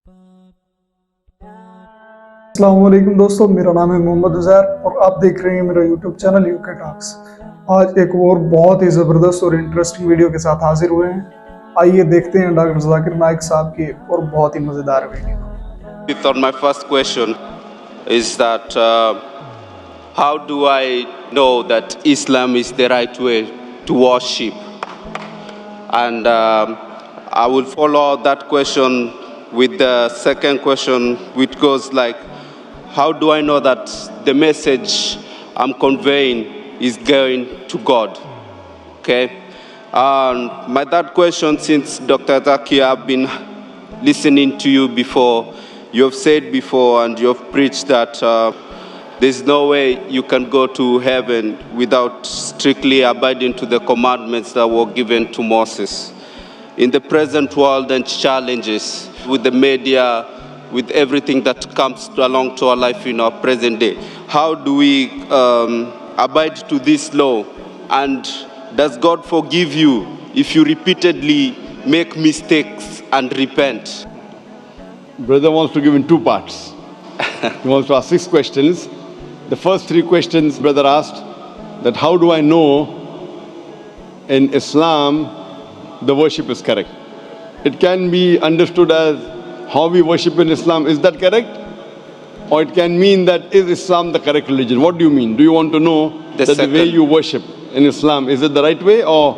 अस्सलामुअलैकुम दोस्तों, मेरा नाम है मोहम्मद उज़ैर और आप देख रहे हैं मेरा यूट्यूब चैनल यूके टॉक्स। आज एक और बहुत ही ज़बरदस्त और इंटरेस्टिंग वीडियो के साथ हाजिर हुए हैं। आइए देखते हैं डॉक्टर जाकिर नाइक साहब की और बहुत ही मज़ेदार video. On my first question is that how do I know that Islam is the right way to worship? And I will follow that question with the second question, which goes like, how do I know that the message I'm conveying is going to God? Okay. And my third question, since Dr. Zakir, I've been listening to you before, you have said before and you have preached that there's no way you can go to heaven without strictly abiding to the commandments that were given to Moses. In the present world and challenges with the media, with everything that comes along to our life in our present day, how do we abide to this law? And does God forgive you if you repeatedly make mistakes and repent? Brother wants to give in two parts. He wants to ask 6 questions. The first 3 questions, brother asked that how do I know in Islam the worship is correct? It can be understood as how we worship in Islam. Is that correct? Or it can mean that is Islam the correct religion? What do you mean? Do you want to know that the way you worship in Islam, is it the right way, or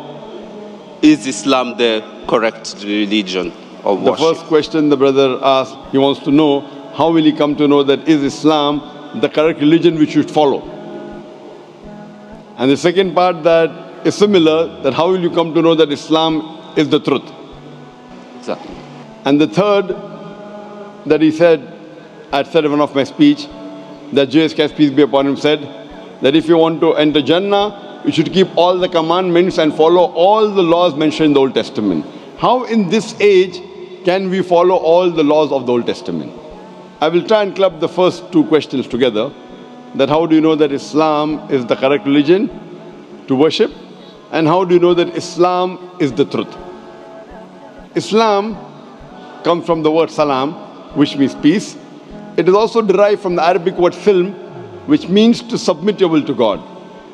is Islam the correct religion of worship? The first question the brother asked, he wants to know how will he come to know that is Islam the correct religion we should follow? And the second part that is similar, that how will you come to know that Islam is the truth? Exactly. And the third that he said, I said in one of my speech, that JSK, peace be upon him, said that if you want to enter Jannah, you should keep all the commandments and follow all the laws mentioned in the Old Testament. How in this age can we follow all the laws of the Old Testament? I will try and club the first 2 questions together. That how do you know that Islam is the correct religion to worship? And how do you know that Islam is the truth? Islam comes from the word salam, which means peace. It is also derived from the Arabic word silm, which means to submit your will to God.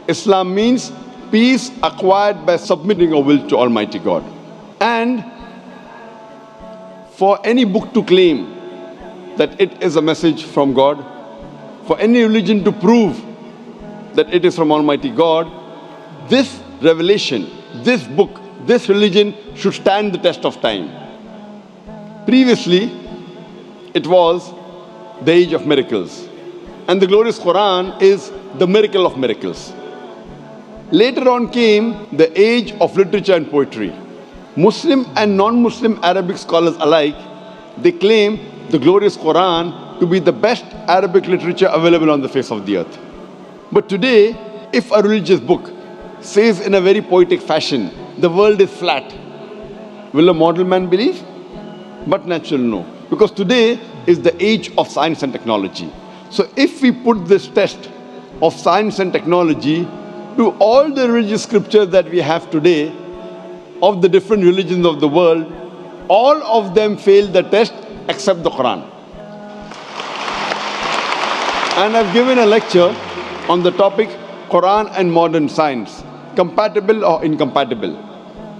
Islam means peace acquired by submitting your will to Almighty God. And for any book to claim that it is a message from God, for any religion to prove that it is from Almighty God, this revelation, this book, this religion should stand the test of time. Previously, it was the age of miracles. And the glorious Quran is the miracle of miracles. Later on came the age of literature and poetry. Muslim and non-Muslim Arabic scholars alike, they claim the glorious Quran to be the best Arabic literature available on the face of the earth. But today, if a religious book says in a very poetic fashion, the world is flat, will a mortal man believe? But natural, no. Because today is the age of science and technology. So if we put this test of science and technology to all the religious scriptures that we have today, of the different religions of the world, all of them fail the test except the Quran. And I've given a lecture on the topic Quran and modern science, compatible or incompatible.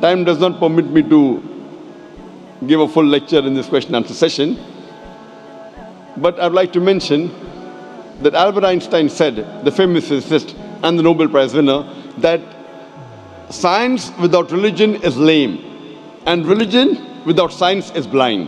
Time does not permit me to give a full lecture in this question and answer session. But I'd like to mention that Albert Einstein said, the famous physicist and the Nobel Prize winner, that science without religion is lame, and religion without science is blind.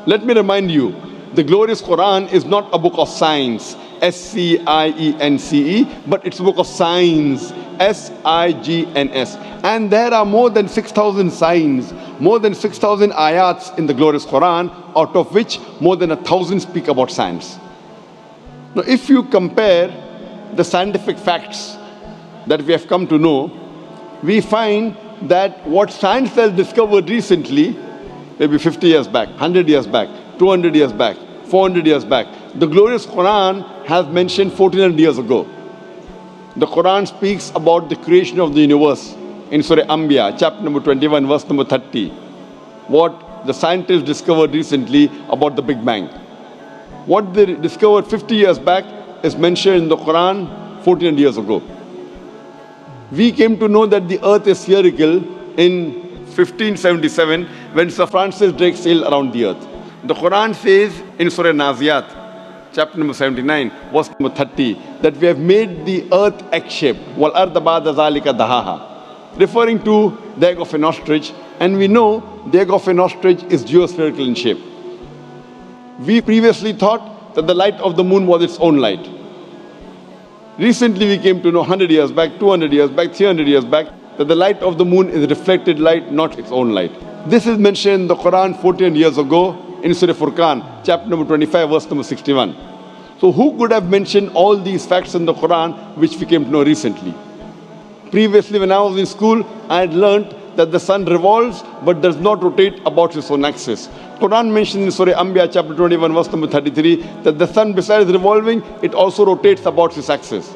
Let me remind you, the glorious Quran is not a book of science, S-C-I-E-N-C-E, but it's a book of signs, S-I-G-N-S. And there are more than 6,000 signs, more than 6,000 ayats in the glorious Quran, out of which more than 1,000 speak about science. Now, if you compare the scientific facts that we have come to know, we find that what science has discovered recently, maybe 50 years back, 100 years back, 200 years back, 400 years back, the glorious Quran has mentioned 1400 years ago. The Quran speaks about the creation of the universe in Surah Anbiya, chapter number 21, verse number 30. What the scientists discovered recently about the Big Bang. What they discovered 50 years back is mentioned in the Quran 1400 years ago. We came to know that the earth is spherical in 1577 when Sir Francis Drake sailed around the earth. The Quran says in Surah Naziyat, chapter number 79, verse number 30, that we have made the earth egg-shaped, wal arda ba'da zalika dahaha, referring to the egg of an ostrich, and we know the egg of an ostrich is geospherical in shape. We previously thought that the light of the moon was its own light. Recently we came to know 100 years back, 200 years back, 300 years back, that the light of the moon is reflected light, not its own light. This is mentioned in the Quran 14 years ago in Surah Furqan, chapter number 25, verse number 61. So who could have mentioned all these facts in the Quran which we came to know recently? Previously when I was in school, I had learnt that the sun revolves but does not rotate about its own axis. Quran mentioned in Surah Anbiya chapter 21 verse number 33 that the sun besides revolving, it also rotates about its axis.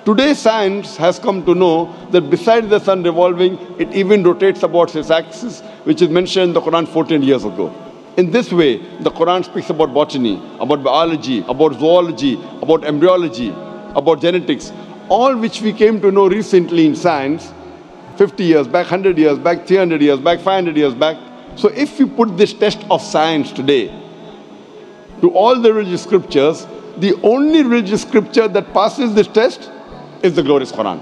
Today science has come to know that besides the sun revolving, it even rotates about its axis, which is mentioned in the Quran 14 years ago. In this way, the Quran speaks about botany, about biology, about zoology, about embryology, about genetics, all which we came to know recently in science, 50 years back, 100 years back, 300 years back, 500 years back. So if we put this test of science today to all the religious scriptures, the only religious scripture that passes this test is the glorious Quran.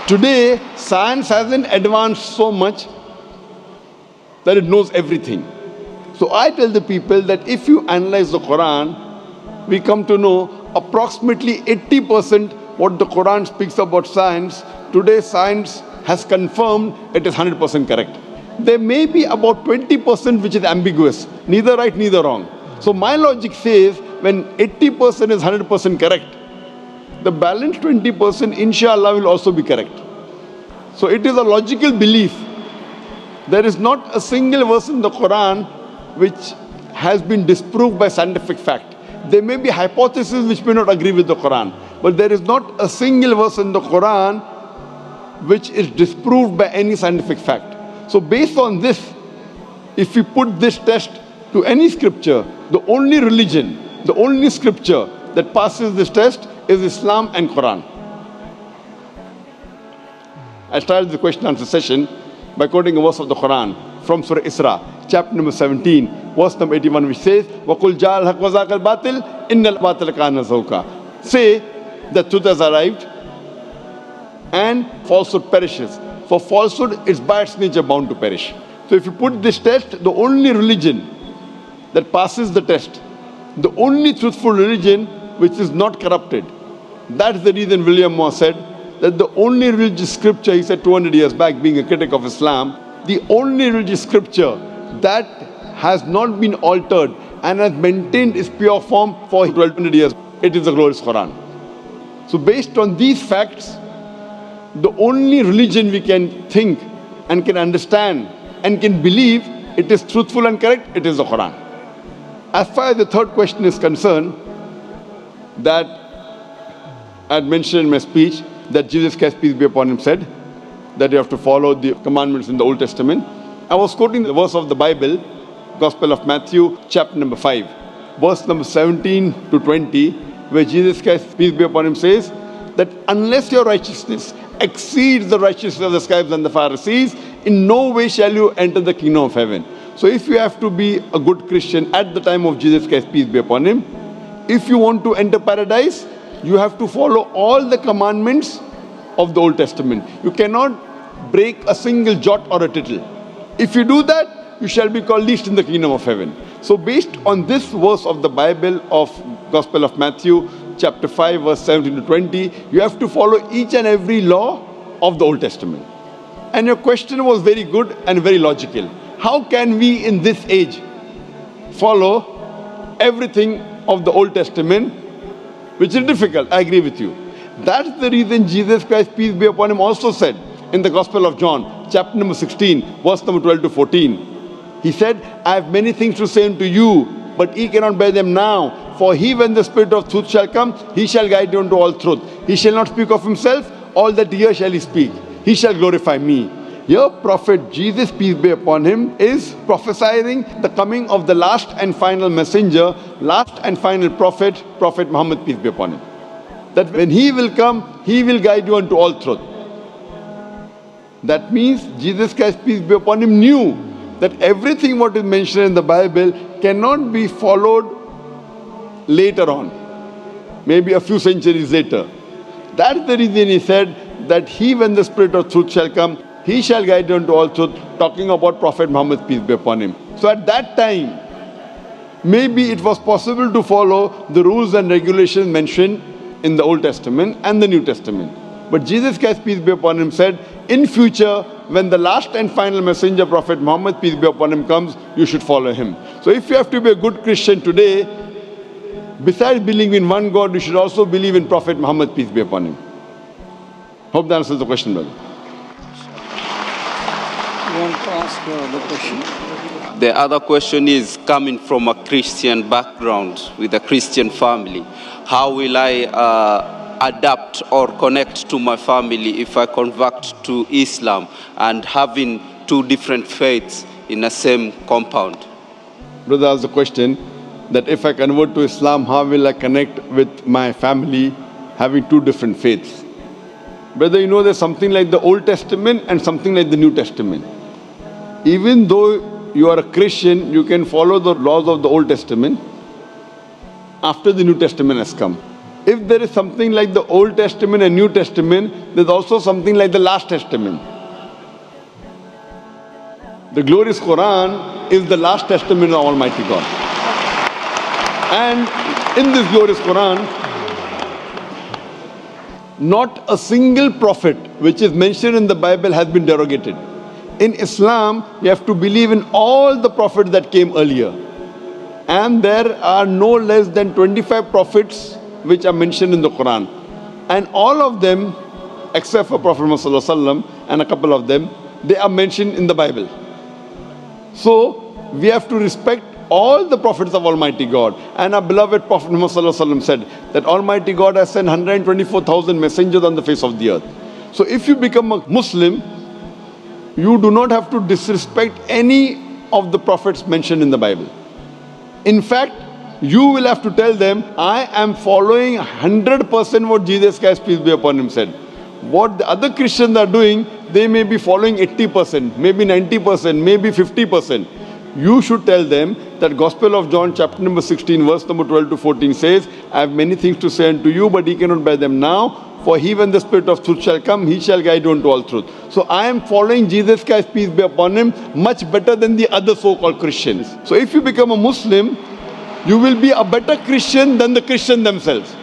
Today, science hasn't advanced so much that it knows everything. So I tell the people that if you analyze the Quran, we come to know approximately 80% what the Quran speaks about science. Today science has confirmed it is 100% correct. There may be about 20% which is ambiguous, neither right, neither wrong. So my logic says when 80% is 100% correct, the balance 20% inshallah will also be correct. So it is a logical belief. There is not a single verse in the Quran which has been disproved by scientific fact. There may be hypotheses which may not agree with the Quran, but there is not a single verse in the Quran which is disproved by any scientific fact. So based on this, if we put this test to any scripture, the only religion, the only scripture that passes this test is Islam and Quran. I started the question and answer session by quoting a verse of the Quran from Surah Isra, chapter number 17, verse number 81, which says, وَقُلْ جَاءَ الْحَقُّ وَزَاقَ الْبَاطِلِ إِنَّ الْبَاطِلَ كَانَ زَهُوقًا. Say that truth has arrived and falsehood perishes. For falsehood is by its nature bound to perish. So if you put this test, the only religion that passes the test, the only truthful religion which is not corrupted, that's the reason William Moore said that the only religious scripture, he said 200 years back, being a critic of Islam, the only religious scripture that has not been altered and has maintained its pure form for 1200 years, it is the glorious Quran. So based on these facts, the only religion we can think and can understand and can believe it is truthful and correct, it is the Quran. As far as the third question is concerned, that I had mentioned in my speech that Jesus Christ, peace be upon him, said that you have to follow the commandments in the Old Testament. I was quoting the verse of the Bible, Gospel of Matthew, chapter number 5, verse number 17 to 20, where Jesus Christ, peace be upon him, says that unless your righteousness exceeds the righteousness of the scribes and the Pharisees, in no way shall you enter the kingdom of heaven. So if you have to be a good Christian at the time of Jesus Christ, peace be upon him, if you want to enter paradise, you have to follow all the commandments of the Old Testament. You cannot break a single jot or a tittle. If you do that, you shall be called least in the kingdom of heaven. So based on this verse of the Bible of Gospel of Matthew, chapter 5, verse 17 to 20, you have to follow each and every law of the Old Testament. And your question was very good and very logical. How can we in this age follow everything of the Old Testament, which is difficult? I agree with you. That's the reason Jesus Christ, peace be upon him, also said in the Gospel of John, chapter number 16, verse number 12 to 14. He said, I have many things to say unto you, but ye cannot bear them now. For he, when the Spirit of truth shall come, he shall guide you into all truth. He shall not speak of himself, all that he hears shall he speak. He shall glorify me. Your prophet Jesus, peace be upon him, is prophesying the coming of the last and final messenger, last and final prophet, Prophet Muhammad, peace be upon him. That when he will come, he will guide you unto all truth. That means Jesus Christ, peace be upon him, knew that everything what is mentioned in the Bible cannot be followed later on, maybe a few centuries later. That's the reason he said that he, when the Spirit of truth shall come, he shall guide you unto all truth, talking about Prophet Muhammad, peace be upon him. So at that time, maybe it was possible to follow the rules and regulations mentioned in the Old Testament and the New Testament. But Jesus Christ, peace be upon him, said, in future, when the last and final messenger, Prophet Muhammad, peace be upon him, comes, you should follow him. So if you have to be a good Christian today, besides believing in one God, you should also believe in Prophet Muhammad, peace be upon him. Hope that answers the question, brother. You want to ask the question? The other question is, coming from a Christian background with a Christian family, how will I adapt or connect to my family if I convert to Islam and having two different faiths in the same compound? Brother asked the question that if I convert to Islam, how will I connect with my family having two different faiths? Brother, you know there's something like the Old Testament and something like the New Testament. Even though you are a Christian, you can follow the laws of the Old Testament after the New Testament has come. If there is something like the Old Testament and New Testament, there's also something like the Last Testament. The glorious Quran is the Last Testament of Almighty God. And in this glorious Quran, not a single prophet which is mentioned in the Bible has been derogated. In Islam, you have to believe in all the prophets that came earlier. And there are no less than 25 prophets which are mentioned in the Quran. And all of them, except for Prophet Muhammad and a couple of them, they are mentioned in the Bible. So, we have to respect all the prophets of Almighty God. And our beloved Prophet Muhammad said that Almighty God has sent 124,000 messengers on the face of the earth. So if you become a Muslim, you do not have to disrespect any of the prophets mentioned in the Bible. In fact, you will have to tell them, I am following 100% what Jesus Christ, peace be upon him, said. What the other Christians are doing, they may be following 80%, maybe 90%, maybe 50%. You should tell them that Gospel of John chapter number 16 verse number 12 to 14 says, I have many things to say unto you, but ye cannot bear them now. For he, when the Spirit of truth shall come, he shall guide you unto all truth. So I am following Jesus Christ, peace be upon him, much better than the other so-called Christians. So if you become a Muslim, you will be a better Christian than the Christians themselves.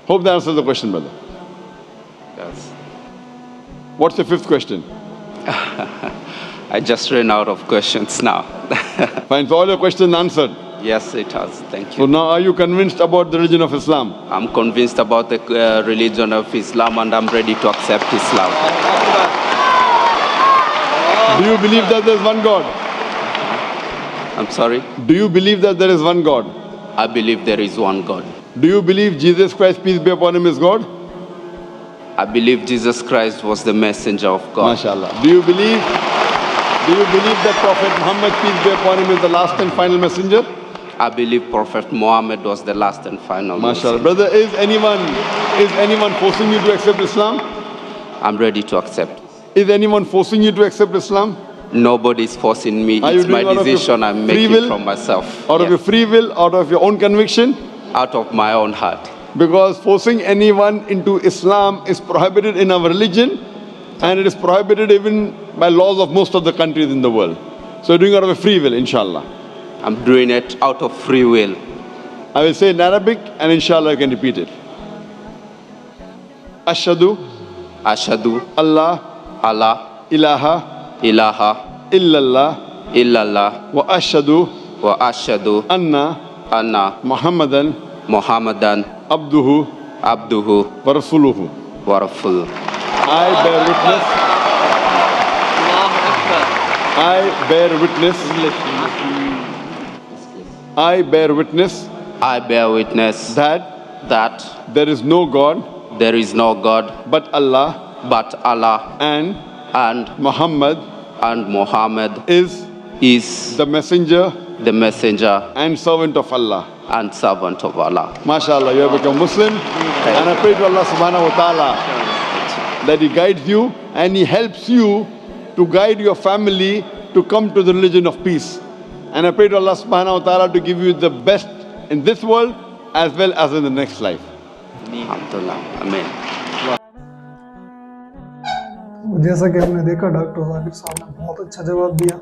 Hope that answers the question, brother. Yes. What's the fifth question? I just ran out of questions now. Fine, so all your questions answered. Yes, it has. Thank So you. now are you convinced about the religion of Islam? I'm convinced about the religion of Islam and I'm ready to accept Islam. Do you believe that there is one God? I'm sorry? Do you believe that there is one God? I believe there is one God. Do you believe Jesus Christ, peace be upon him, is God? I believe Jesus Christ was the messenger of God. MashaAllah. Do you believe that Prophet Muhammad, peace be upon him, is the last and final messenger? I believe Prophet Muhammad was the last and final MashaAllah. messenger. Brother, is anyone forcing you to accept Islam? I'm ready to accept. Is anyone forcing you to accept Islam? Nobody is forcing me. Are you It's my doing out of your decision I'm free making will? from myself. Out of Yeah. your free will, out of your own conviction? Out of my own heart. Because forcing anyone into Islam is prohibited in our religion, and it is prohibited even by laws of most of the countries in the world. So you're doing it out of a free will, inshallah. I'm doing it out of free will. I will say in Arabic, and inshallah I can repeat it. Ashhadu Ashadu Allah Allah ilaha ilaha illallah illallah wa ashhadu wa ashadu anna anna Muhammadan Muhammadan abduhu abduhu wa rasuluhu. wa rasul. I bear witness. I bear witness. I bear witness I bear witness that there is no God there is no God but Allah, but Allah, and and Muhammad Muhammad is is the messenger the messenger and servant of Allah. and servant of Allah. MashaAllah, you have become Muslim. And I pray to Allah subhanahu wa ta'ala that He guides you and He helps you to guide your family to come to the religion of peace. And I pray to Allah subhanahu wa ta'ala to give you the best in this world as well as in the next life. Alhamdulillah. Amen. जैसा कि हमने देखा doctor Zakir साहब ने बहुत अच्छा जवाब दिया।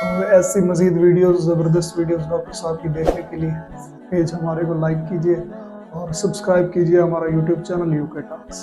और ऐसी मज़ीद वीडियोस, ज़बरदस्त वीडियोस डॉक्टर साहब की देखने के लिए पेज हमारे को लाइक कीजिए और सब्सक्राइब कीजिए हमारा यूट्यूब चैनल यूके टॉक्स।